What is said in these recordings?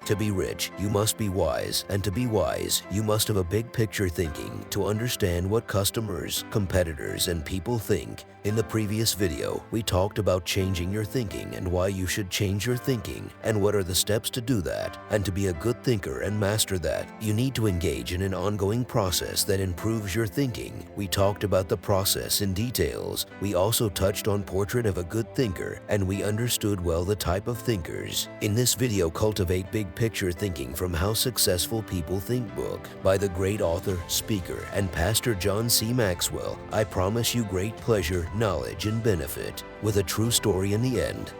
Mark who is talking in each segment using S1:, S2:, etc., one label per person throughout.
S1: To be rich, you must be wise, and to be wise, you must have a big picture thinking to understand what customers, competitors, and people think. In the previous video, we talked about changing your thinking and why you should change your thinking and what are the steps to do that. And to be a good thinker and master that, you need to engage in an ongoing process that improves your thinking. We talked about the process in details. We also touched on Portrait of a Good Thinker, and we understood well the type of thinkers. In this video, Cultivate Big Picture Thinking from How Successful People Think book by the great author, speaker, and pastor John C. Maxwell. I promise you great pleasure, knowledge, and benefit, with a true story in the end.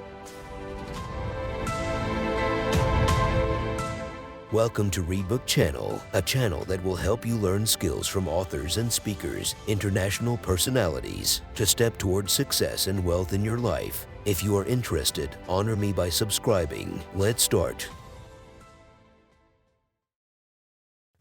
S1: Welcome to ReadBook Channel, a channel that will help you learn skills from authors and speakers, international personalities, to step towards success and wealth in your life. If you are interested, honor me by subscribing. Let's start.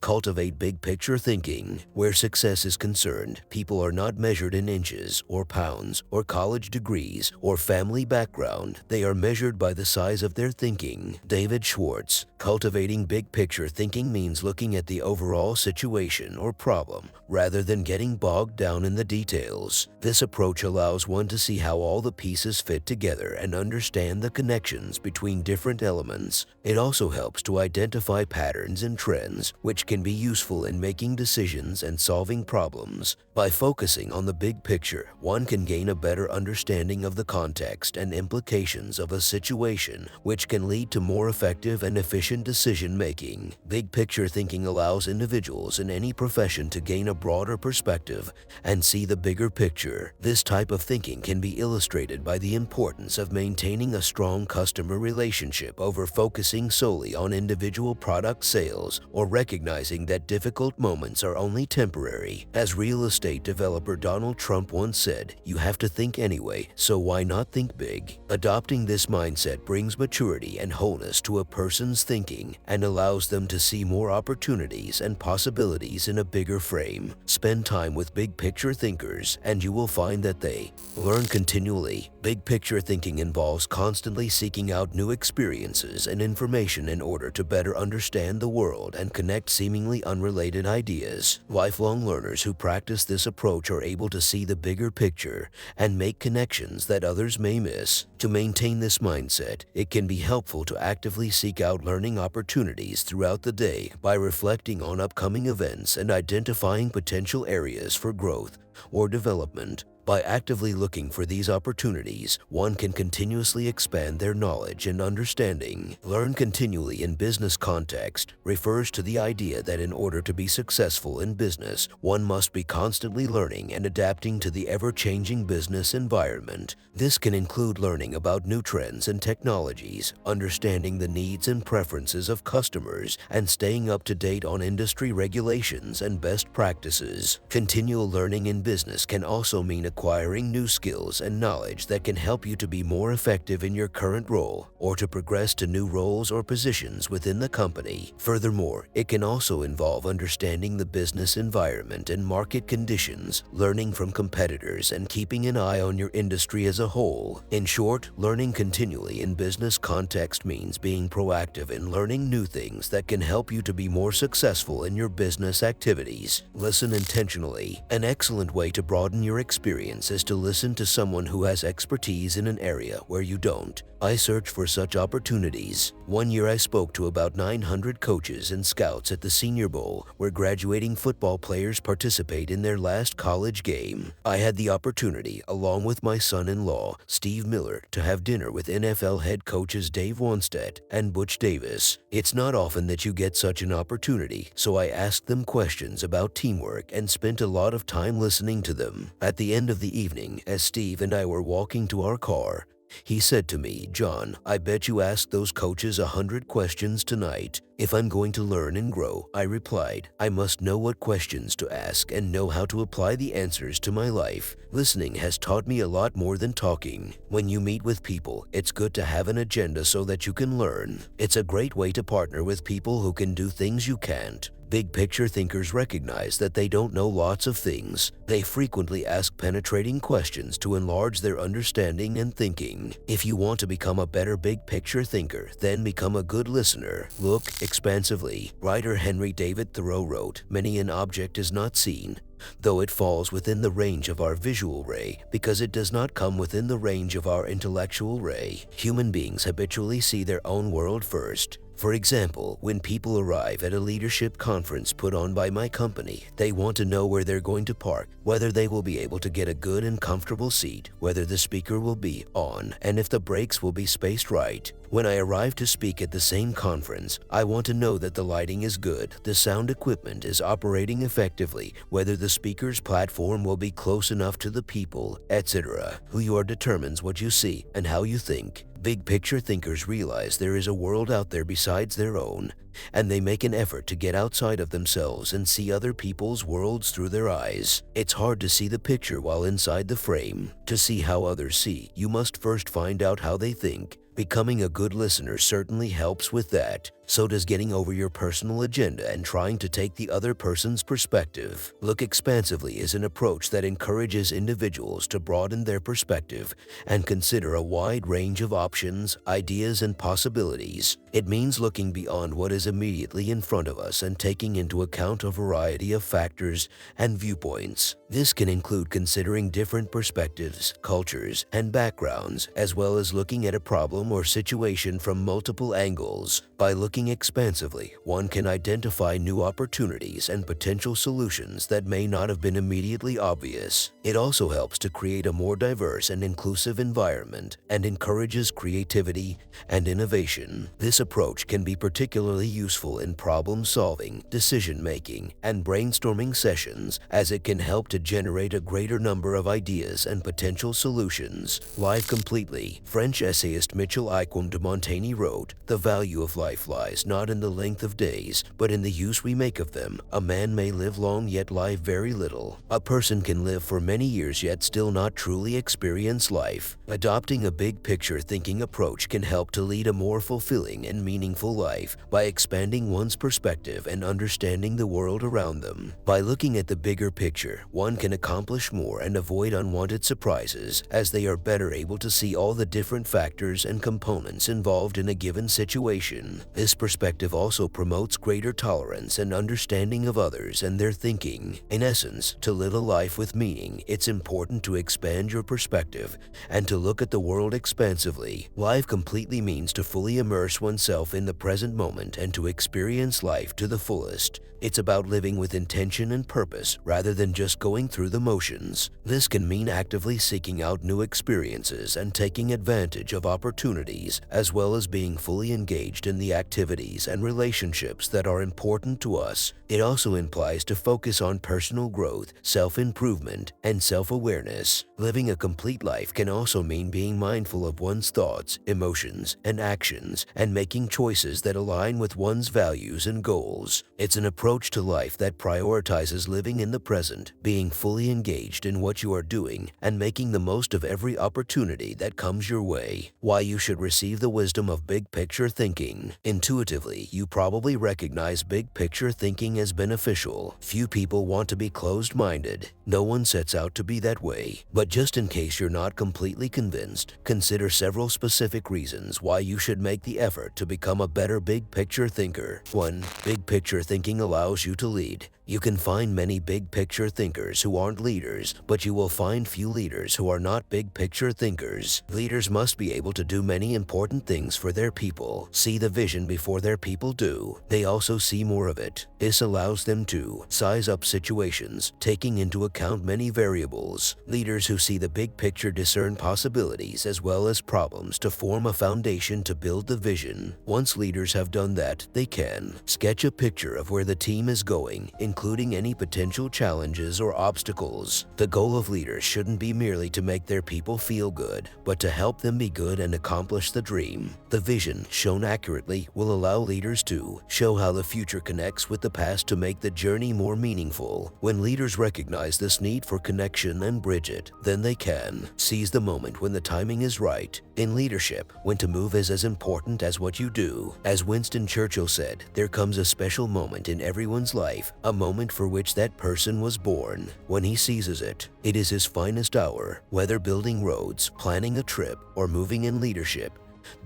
S1: Cultivate big picture thinking. Where success is concerned, people are not measured in inches or pounds or college degrees or family background. They are measured by the size of their thinking. David Schwartz. Cultivating big picture thinking means looking at the overall situation or problem rather than getting bogged down in the details. This approach allows one to see how all the pieces fit together and understand the connections between different elements. It also helps to identify patterns and trends, which can be useful in making decisions and solving problems. By focusing on the big picture, one can gain a better understanding of the context and implications of a situation, which can lead to more effective and efficient decision-making. Big picture thinking allows individuals in any profession to gain a broader perspective and see the bigger picture. This type of thinking can be illustrated by the importance of maintaining a strong customer relationship over focusing solely on individual product sales, or recognizing that difficult moments are only temporary. As real estate developer Donald Trump once said, "You have to think anyway, so why not think big?" Adopting this mindset brings maturity and wholeness to a person's thinking and allows them to see more opportunities and possibilities in a bigger frame. Spend time with big picture thinkers and you will find that they learn continually. Big picture thinking involves constantly seeking out new experiences and information in order to better understand the world and connect seemingly unrelated ideas. Lifelong learners who practice this approach are able to see the bigger picture and make connections that others may miss. To maintain this mindset, it can be helpful to actively seek out learning opportunities throughout the day by reflecting on upcoming events and identifying potential areas for growth or development. By actively looking for these opportunities, one can continuously expand their knowledge and understanding. Learn continually in business context refers to the idea that in order to be successful in business, one must be constantly learning and adapting to the ever-changing business environment. This can include learning about new trends and technologies, understanding the needs and preferences of customers, and staying up to date on industry regulations and best practices. Continual learning in business can also mean acquiring new skills and knowledge that can help you to be more effective in your current role or to progress to new roles or positions within the company. Furthermore, it can also involve understanding the business environment and market conditions, learning from competitors, and keeping an eye on your industry as a whole. In short, learning continually in business context means being proactive in learning new things that can help you to be more successful in your business activities. Listen intentionally. An excellent way to broaden your experience is to listen to someone who has expertise in an area where you don't. I search for such opportunities. One year I spoke to about 900 coaches and scouts at the Senior Bowl, where graduating football players participate in their last college game. I had the opportunity, along with my son-in-law, Steve Miller, to have dinner with NFL head coaches Dave Wannstedt and Butch Davis. It's not often that you get such an opportunity, so I asked them questions about teamwork and spent a lot of time listening to them. At the end of the evening, as Steve and I were walking to our car, he said to me, "John, I bet you asked those coaches 100 questions tonight." "If I'm going to learn and grow," I replied, "I must know what questions to ask and know how to apply the answers to my life. Listening has taught me a lot more than talking. When you meet with people, it's good to have an agenda so that you can learn. It's a great way to partner with people who can do things you can't. Big picture thinkers recognize that they don't know lots of things. They frequently ask penetrating questions to enlarge their understanding and thinking. If you want to become a better big picture thinker, then become a good listener. Look expansively. Writer Henry David Thoreau wrote, "Many an object is not seen, though it falls within the range of our visual ray, because it does not come within the range of our intellectual ray." Human beings habitually see their own world first. For example, when people arrive at a leadership conference put on by my company, they want to know where they're going to park, whether they will be able to get a good and comfortable seat, whether the speaker will be on, and if the breaks will be spaced right. When I arrive to speak at the same conference, I want to know that the lighting is good, the sound equipment is operating effectively, whether the speaker's platform will be close enough to the people, etc. Who you are determines what you see and how you think. Big picture thinkers realize there is a world out there besides their own, and they make an effort to get outside of themselves and see other people's worlds through their eyes. It's hard to see the picture while inside the frame. To see how others see, you must first find out how they think. Becoming a good listener certainly helps with that. So does getting over your personal agenda and trying to take the other person's perspective. Look expansively is an approach that encourages individuals to broaden their perspective and consider a wide range of options, ideas, and possibilities. It means looking beyond what is immediately in front of us and taking into account a variety of factors and viewpoints. This can include considering different perspectives, cultures, and backgrounds, as well as looking at a problem or situation from multiple angles. By looking expansively, one can identify new opportunities and potential solutions that may not have been immediately obvious. It also helps to create a more diverse and inclusive environment and encourages creativity and innovation. This approach can be particularly useful in problem-solving, decision-making, and brainstorming sessions, as it can help to generate a greater number of ideas and potential solutions. Live completely. French essayist Michel de Montaigne wrote, "The value of life lies not in the length of days, but in the use we make of them. A man may live long yet live very little. A person can live for many years yet still not truly experience life." Adopting a big picture thinking approach can help to lead a more fulfilling and meaningful life by expanding one's perspective and understanding the world around them. By looking at the bigger picture, one can accomplish more and avoid unwanted surprises, as they are better able to see all the different factors and components involved in a given situation. This perspective also promotes greater tolerance and understanding of others and their thinking. In essence, to live a life with meaning, it's important to expand your perspective and to look at the world expansively. Life completely means to fully immerse oneself in the present moment and to experience life to the fullest. It's about living with intention and purpose rather than just going through the motions. This can mean actively seeking out new experiences and taking advantage of opportunities, as well as being fully engaged in the activities and relationships that are important to us. It also implies to focus on personal growth, self-improvement, and self-awareness. Living a complete life can also mean being mindful of one's thoughts, emotions, and actions, and making choices that align with one's values and goals. It's an approach to life that prioritizes living in the present, being fully engaged in what you are doing, and making the most of every opportunity that comes your way. Why you should receive the wisdom of big picture thinking. Intuitively, you probably recognize big picture thinking as beneficial. Few people want to be closed-minded. No one sets out to be that way. But just in case you're not completely convinced, consider several specific reasons why you should make the effort to become a better big picture thinker. 1. Big picture thinking allows you to lead. You can find many big picture thinkers who aren't leaders, but you will find few leaders who are not big picture thinkers. Leaders must be able to do many important things for their people, see the vision before their people do. They also see more of it. This allows them to size up situations, taking into account many variables. Leaders who see the big picture discern possibilities as well as problems to form a foundation to build the vision. Once leaders have done that, they can sketch a picture of where the team is going, including any potential challenges or obstacles. The goal of leaders shouldn't be merely to make their people feel good, but to help them be good and accomplish the dream. The vision, shown accurately, will allow leaders to show how the future connects with the past to make the journey more meaningful. When leaders recognize this need for connection and bridge it, then they can seize the moment when the timing is right. In leadership, when to move is as important as what you do. As Winston Churchill said, there comes a special moment in everyone's life, a moment for which that person was born. When he seizes it, it is his finest hour. Whether building roads, planning a trip, or moving in leadership,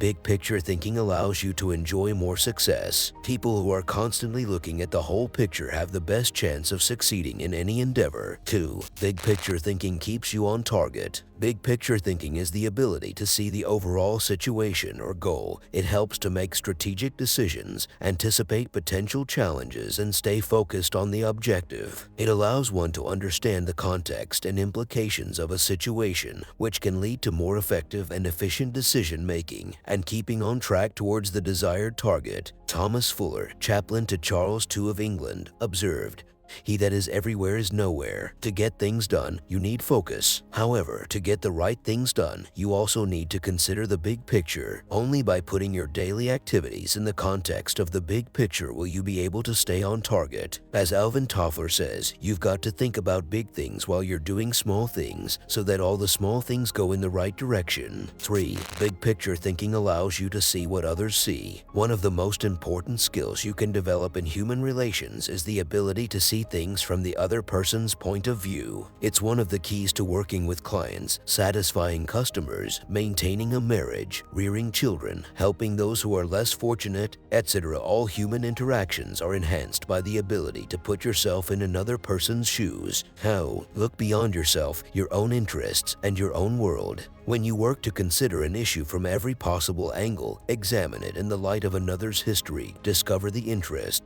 S1: big picture thinking allows you to enjoy more success. People who are constantly looking at the whole picture have the best chance of succeeding in any endeavor. 2. Big picture thinking keeps you on target. Big picture thinking is the ability to see the overall situation or goal. It helps to make strategic decisions, anticipate potential challenges, and stay focused on the objective. It allows one to understand the context and implications of a situation, which can lead to more effective and efficient decision making and keeping on track towards the desired target. Thomas Fuller, chaplain to Charles II of England, observed, "He that is everywhere is nowhere. To get things done, you need focus. However, to get the right things done, you also need to consider the big picture. Only by putting your daily activities in the context of the big picture will you be able to stay on target." As Alvin Toffler says, you've got to think about big things while you're doing small things so that all the small things go in the right direction. 3. Big picture thinking allows you to see what others see. One of the most important skills you can develop in human relations is the ability to see things from the other person's point of view. It's one of the keys to working with clients, satisfying customers, maintaining a marriage, rearing children, helping those who are less fortunate, etc. All human interactions are enhanced by the ability to put yourself in another person's shoes. How? Look beyond yourself, your own interests, and your own world. When you work to consider an issue from every possible angle, examine it in the light of another's history, discover the interest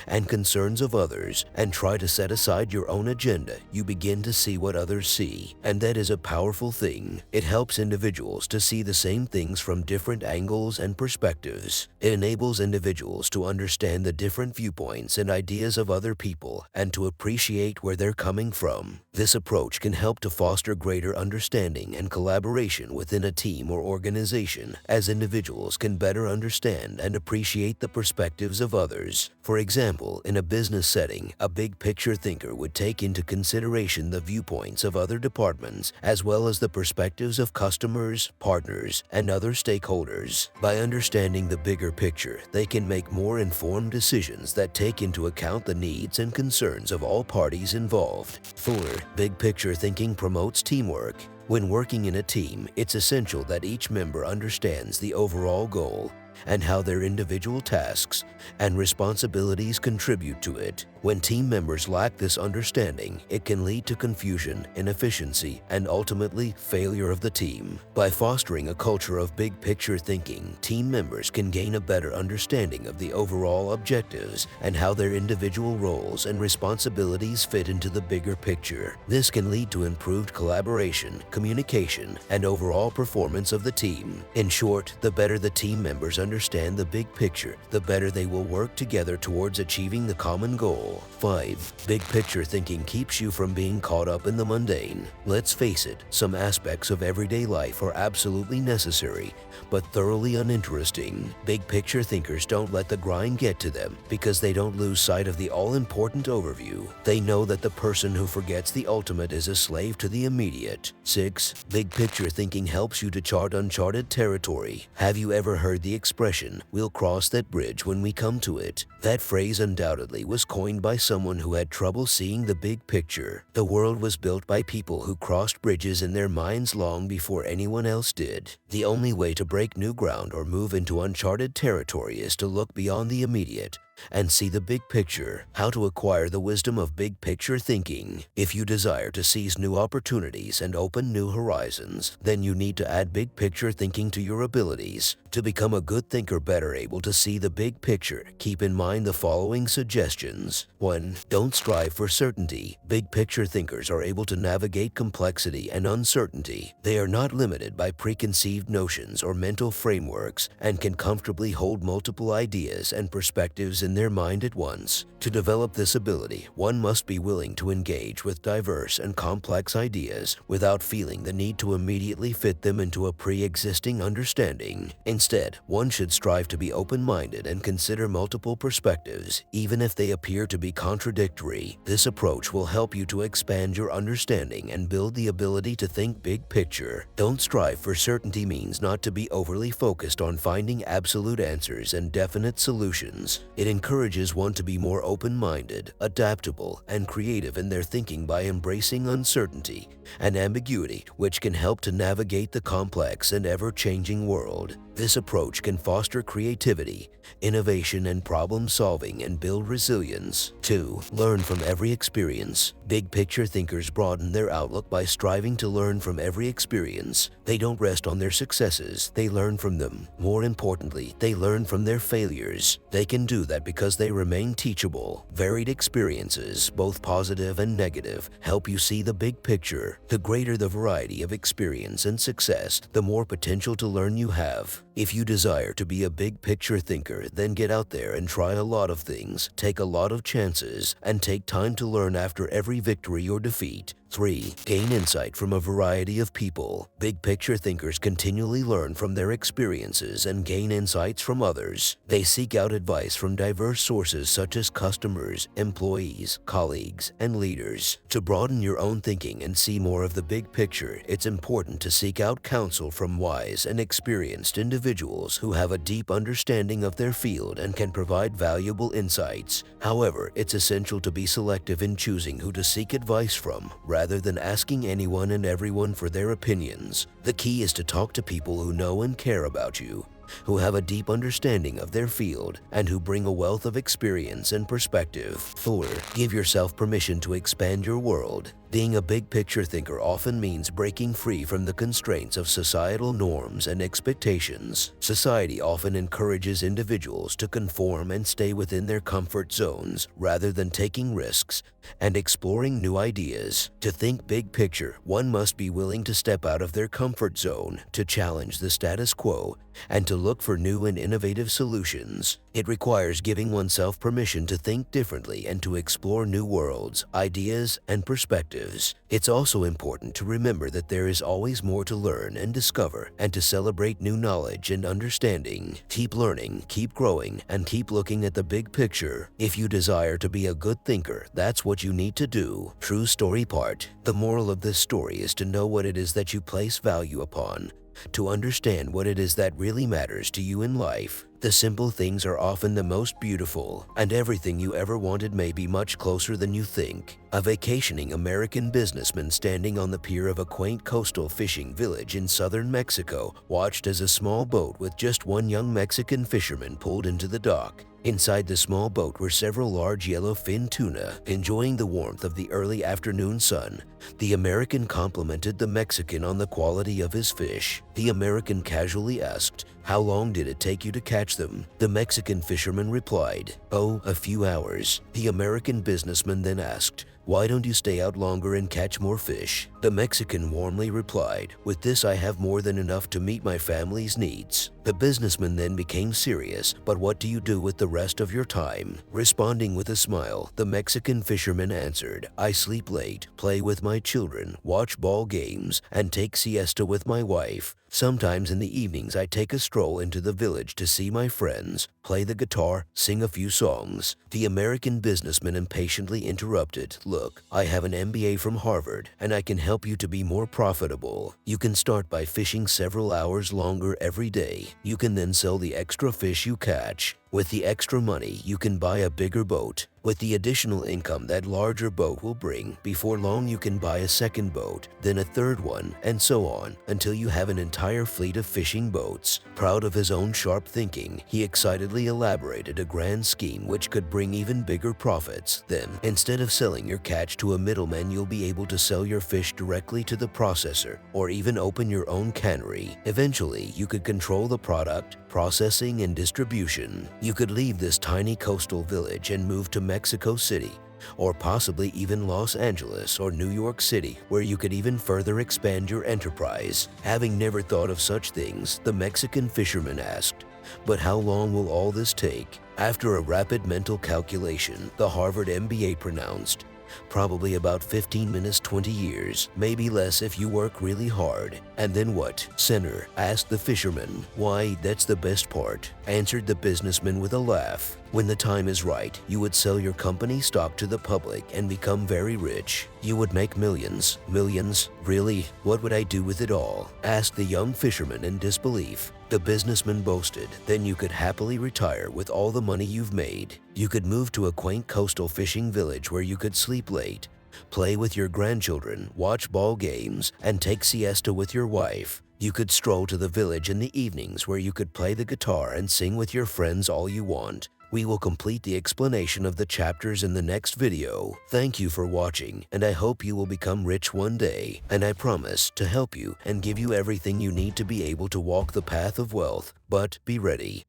S1: and concerns of others, and try to set aside your own agenda, you begin to see what others see. And that is a powerful thing. It helps individuals to see the same things from different angles and perspectives. It enables individuals to understand the different viewpoints and ideas of other people and to appreciate where they're coming from. This approach can help to foster greater understanding and collaboration within a team or organization, as individuals can better understand and appreciate the perspectives of others. For example, in a business setting, a big picture thinker would take into consideration the viewpoints of other departments as well as the perspectives of customers, partners, and other stakeholders. By understanding the bigger picture, they can make more informed decisions that take into account the needs and concerns of all parties involved. 4. Big picture thinking promotes teamwork. When working in a team, it's essential that each member understands the overall goal and how their individual tasks and responsibilities contribute to it. When team members lack this understanding, it can lead to confusion, inefficiency, and ultimately failure of the team. By fostering a culture of big picture thinking, team members can gain a better understanding of the overall objectives and how their individual roles and responsibilities fit into the bigger picture. This can lead to improved collaboration, communication, and overall performance of the team. In short, the better the team members understand the big picture, the better they will work together towards achieving the common goal. 5. Big picture thinking keeps you from being caught up in the mundane. Let's face it, some aspects of everyday life are absolutely necessary, but thoroughly uninteresting. Big picture thinkers don't let the grind get to them because they don't lose sight of the all-important overview. They know that the person who forgets the ultimate is a slave to the immediate. 6. Big picture thinking helps you to chart uncharted territory. Have you ever heard the expression, "We'll cross that bridge when we come to it"? That phrase undoubtedly was coined by someone who had trouble seeing the big picture. The world was built by people who crossed bridges in their minds long before anyone else did. The only way to break new ground or move into uncharted territory is to look beyond the immediate and see the big picture. How to acquire the wisdom of big picture thinking. If you desire to seize new opportunities and open new horizons, then you need to add big picture thinking to your abilities. To become a good thinker better able to see the big picture, keep in mind the following suggestions. 1. Don't strive for certainty. Big picture thinkers are able to navigate complexity and uncertainty. They are not limited by preconceived notions or mental frameworks and can comfortably hold multiple ideas and perspectives in in their mind at once. To develop this ability, one must be willing to engage with diverse and complex ideas without feeling the need to immediately fit them into a pre-existing understanding. Instead, one should strive to be open-minded and consider multiple perspectives, even if they appear to be contradictory. This approach will help you to expand your understanding and build the ability to think big picture. Don't strive for certainty means not to be overly focused on finding absolute answers and definite solutions. It encourages one to be more open-minded, adaptable, and creative in their thinking by embracing uncertainty and ambiguity, which can help to navigate the complex and ever-changing world. This approach can foster creativity, innovation, and problem-solving and build resilience. 2. Learn from every experience. Big-picture thinkers broaden their outlook by striving to learn from every experience. They don't rest on their successes, they learn from them. More importantly, they learn from their failures. They can do that because they remain teachable. Varied experiences, both positive and negative, help you see the big picture. The greater the variety of experience and success, the more potential to learn you have. If you desire to be a big-picture thinker, then get out there and try a lot of things, take a lot of chances, and take time to learn after every victory or defeat. 3. Gain insight from a variety of people. Big-picture thinkers continually learn from their experiences and gain insights from others. They seek out advice from diverse sources such as customers, employees, colleagues, and leaders. To broaden your own thinking and see more of the big picture, it's important to seek out counsel from wise and experienced individuals who have a deep understanding of their field and can provide valuable insights. However, it's essential to be selective in choosing who to seek advice from, rather than asking anyone and everyone for their opinions. The key is to talk to people who know and care about you, who have a deep understanding of their field, and who bring a wealth of experience and perspective. 4. Give yourself permission to expand your world. Being a big-picture thinker often means breaking free from the constraints of societal norms and expectations. Society often encourages individuals to conform and stay within their comfort zones rather than taking risks and exploring new ideas. To think big picture, one must be willing to step out of their comfort zone, to challenge the status quo, and to look for new and innovative solutions. It requires giving oneself permission to think differently and to explore new worlds, ideas, and perspectives. It's also important to remember that there is always more to learn and discover, and to celebrate new knowledge and understanding. Keep learning, keep growing, and keep looking at the big picture. If you desire to be a good thinker, that's what you need to do. True story part. The moral of this story is to know what it is that you place value upon, to understand what it is that really matters to you in life. The simple things are often the most beautiful, and everything you ever wanted may be much closer than you think. A vacationing American businessman standing on the pier of a quaint coastal fishing village in southern Mexico watched as a small boat with just one young Mexican fisherman pulled into the dock. Inside the small boat were several large yellowfin tuna, enjoying the warmth of the early afternoon sun. The American complimented the Mexican on the quality of his fish. The American casually asked, "How long did it take you to catch them?" The Mexican fisherman replied, "Oh, a few hours." The American businessman then asked, "Why don't you stay out longer and catch more fish?" The Mexican warmly replied, "With this I have more than enough to meet my family's needs." The businessman then became serious, "But what do you do with the rest of your time?" Responding with a smile, the Mexican fisherman answered, "I sleep late, play with my children, watch ball games, and take siesta with my wife. Sometimes in the evenings I take a stroll into the village to see my friends, play the guitar, sing a few songs." The American businessman impatiently interrupted, "Look, I have an MBA from Harvard, and I can help you to be more profitable. You can start by fishing several hours longer every day. You can then sell the extra fish you catch. With the extra money, you can buy a bigger boat. With the additional income that larger boat will bring, before long you can buy a second boat, then a third one, and so on, until you have an entire fleet of fishing boats." Proud of his own sharp thinking, he excitedly elaborated a grand scheme which could bring even bigger profits. Then, instead of selling your catch to a middleman, you'll be able to sell your fish directly to the processor, or even open your own cannery. Eventually, you could control the product, processing, and distribution. You could leave this tiny coastal village and move to Mexico City, or possibly even Los Angeles or New York City, where you could even further expand your enterprise. Having never thought of such things, the Mexican fisherman asked, But how long will all this take? After a rapid mental calculation, the Harvard MBA pronounced, probably about 15 minutes, 20 years, maybe less if you work really hard. And then what, Sinner? Asked the fisherman. Why, that's the best part, answered the businessman with a laugh. When the time is right, you would sell your company stock to the public and become very rich. You would make millions. Millions? Really? What would I do with it all? Asked the young fisherman in disbelief. The businessman boasted, then you could happily retire with all the money you've made. You could move to a quaint coastal fishing village where you could sleep late, play with your grandchildren, watch ball games, and take siesta with your wife. You could stroll to the village in the evenings where you could play the guitar and sing with your friends all you want. We will complete the explanation of the chapters in the next video. Thank you for watching, and I hope you will become rich one day. And I promise to help you and give you everything you need to be able to walk the path of wealth. But be ready.